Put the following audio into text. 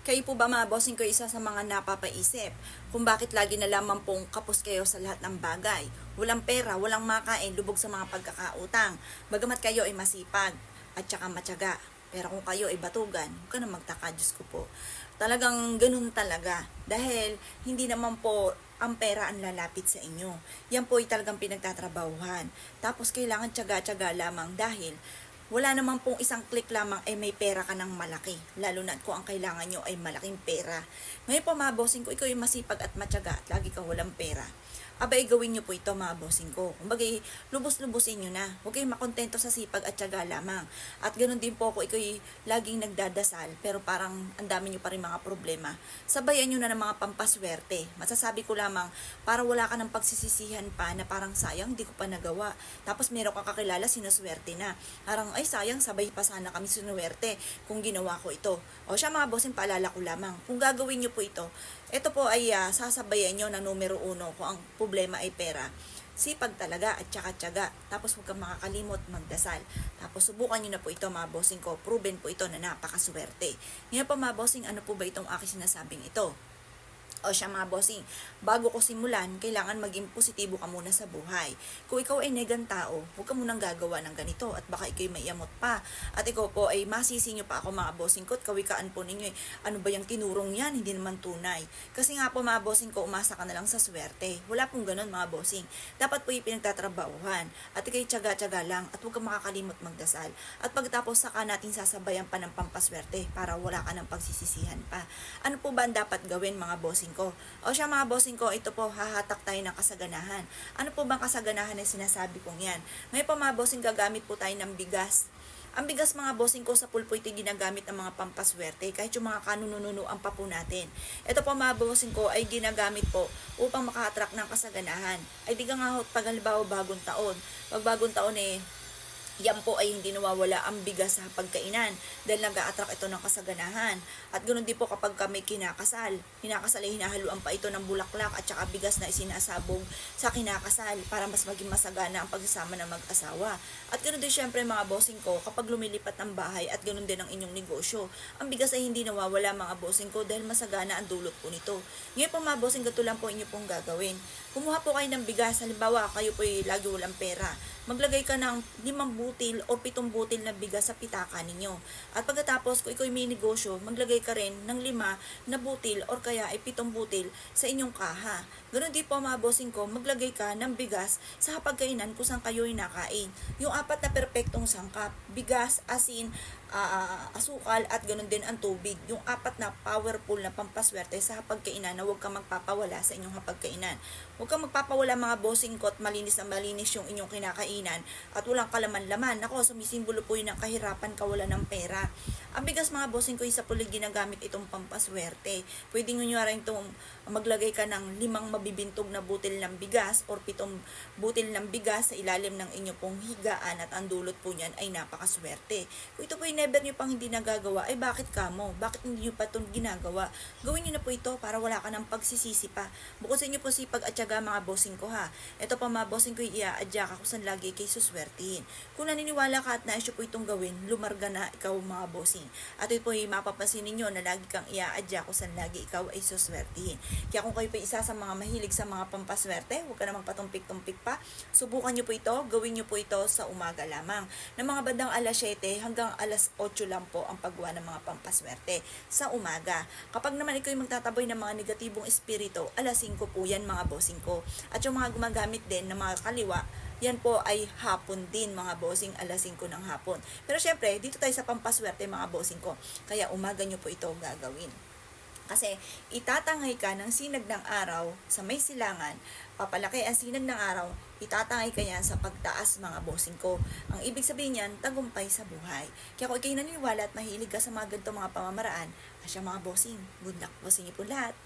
Kayo po ba mga bossing ko isa sa mga napapaisip kung bakit lagi na lamang pong kapos kayo sa lahat ng bagay? Walang pera, walang makain, lubog sa mga pagkakautang. Bagamat kayo ay masipag at saka matyaga. Pero kung kayo ay batugan, huwag ka na magtaka, Diyos ko po. Talagang ganun talaga. Dahil hindi naman po ang pera ang lalapit sa inyo. Yan po ay talagang pinagtatrabahuhan. Tapos kailangan tyaga-tyaga lamang dahil wala naman pong isang click lamang ay may pera ka ng malaki. Lalo na kung ang kailangan nyo ay malaking pera. Ngayon po mga bossing ko, ikaw yung masipag at matyaga at lagi ka walang pera. Abay, gawin nyo po ito mga bossing ko. Kumbaga, lubos-lubosin nyo na. Huwag kayong makontento sa sipag at tiyaga lamang. At ganoon din po ako, ikaw laging nagdadasal, pero parang ang dami nyo pa rin mga problema. Sabayan nyo na ng mga pampaswerte. Masasabi ko lamang, para wala ka ng pagsisisihan pa na parang sayang, hindi ko pa nagawa. Tapos meron ka kakilala, sinuswerte na. Parang, ay sayang, sabay pa sana kami sinuwerte kung ginawa ko ito. O siya mga bossing, paalala ko lamang. Kung gagawin nyo po ito po ay sasabayan nyo na numero 1 kung ang problema ay pera. Sipag talaga at saka tiyaga. Tapos huwag kang makakalimot magdasal. Tapos subukan nyo na po ito mga bossing ko. Proven po ito na napakaswerte. Ngayon po mga bossing, ano po ba itong aking sinasabing ito? O siya mga bossing, bago ko simulan, kailangan maging positibo ka muna sa buhay. Kung ikaw ay negang tao, huwag ka munang gagawa ng ganito at baka ikaw ay maiamot pa. At ikaw po ay masisi nyo pa ako mga bossing ko at kawikaan po ninyo ano ba yung tinurong yan, hindi naman tunay. Kasi nga po mga bossing ko, umasa ka na lang sa swerte. Wala pong ganun mga bossing. Dapat po yung pinagtatrabahuhan at ikay tiyaga-tiyaga lang at huwag kang makakalimot magdasal. At pagtapos saka natin sasabayan pa ng pampaswerte para wala ka ng pagsisisihan pa. Ano po ba ang dapat gawin mga bossing ko? O siya mga bossing ko, ito po, hahatak tayo ng kasaganahan. Ano po bang kasaganahan na sinasabi kong yan? Ngayon po mga bossing, gagamit po tayo ng bigas. Ang bigas mga bossing ko sa pulpo ito ginagamit ng mga pampaswerte kahit yung mga kanununuan pa po natin. Ito po mga bossing ko ay ginagamit po upang maka-attract ng kasaganahan. Ay di ka nga pag halimbawa bagong taon. Pag bagong taon yan po ay hindi nawawala ang bigas sa pagkainan dahil nag-a-attract ito ng kasaganahan. At ganoon din po kapag may kinakasal ay hinahaluan pa ito ng bulaklak at saka bigas na isinasabog sa kinakasal para mas maging masagana ang pagsasama ng mag-asawa. At ganoon din syempre mga bossing ko, kapag lumilipat ng bahay at ganoon din ang inyong negosyo, ang bigas ay hindi nawawala mga bossing ko dahil masagana ang dulot po nito. Ngayon po mga bossing, gato lang po inyo pong gagawin. Kumuha po kayo ng bigas, halimbawa kayo po ay lagi walang pera. Maglagay ka ng 5 butil o 7 butil na bigas sa pitaka ninyo. At pagkatapos, kung ikaw may negosyo, maglagay ka rin ng 5 na butil or kaya ay 7 butil sa inyong kaha. Ganun din po mga bossing ko, maglagay ka ng bigas sa hapagkainan kung saan kayo ay nakain. Yung 4 na perpektong sangkap, bigas, asin, asukal at ganoon din ang tubig. Yung 4 na powerful na pampaswerte sa hapagkainan na huwag kang magpapawala sa inyong hapagkainan. Huwag kang magpapawala mga bossing ko at malinis na malinis yung inyong kinakainan at walang kalaman-laman. Ako, sumisimbolo po yun ng kahirapan, kawalan ng pera. Ang bigas mga bossing ko, isa po lang ginagamit itong pampaswerte. Pwede nyo rin itong maglagay ka ng 5 mabibintog na butil ng bigas or 7 butil ng bigas sa ilalim ng inyong pong higaan at ang dulot po niyan ay napakaswerte. Kung ito po yung never nyo pang hindi nagagawa, ay bakit kamo? Bakit hindi nyo pa itong ginagawa? Gawin nyo na po ito para wala ka ng pagsisisi pa. Bukod sa inyo po sipag at tiyaga mga bossing ko ha. Ito pa mga bossing ko, ia-adya ka kung saan lagi kay suswertihin. Kung naniniwala ka at naisyo po itong gawin, lumarga na ikaw mga bossing. At ito po ay mapapansin ninyo na lagi kang ia-adya kung saan lagi ikaw ay suswertihin. Kaya kung kayo pa isa sa mga mahilig sa mga pampaswerte, huwag ka namang patumpik-tumpik pa. Subukan nyo po ito, gawin nyo po ito sa umaga lamang. Ng mga bandang alas 7 hanggang alas 8 lang po ang paggawa ng mga pampaswerte sa umaga. Kapag naman ikaw yung magtataboy ng mga negatibong espiritu, alas 5 po yan mga bossing ko. At yung mga gumagamit din ng mga kaliwa, yan po ay hapon din mga bossing, alas 5 ng hapon. Pero syempre, dito tayo sa pampaswerte mga bossing ko. Kaya umaga nyo po ito gagawin. Kasi itatangay ka ng sinag ng araw sa may silangan, papalaki ang sinag ng araw, itatangay ka yan sa pagtaas mga bossing ko. Ang ibig sabihin yan, tagumpay sa buhay. Kaya kung ikay naniniwala at mahilig ka sa mga ganito mga pamamaraan, asya mga bossing, good luck po sa inyo po lahat.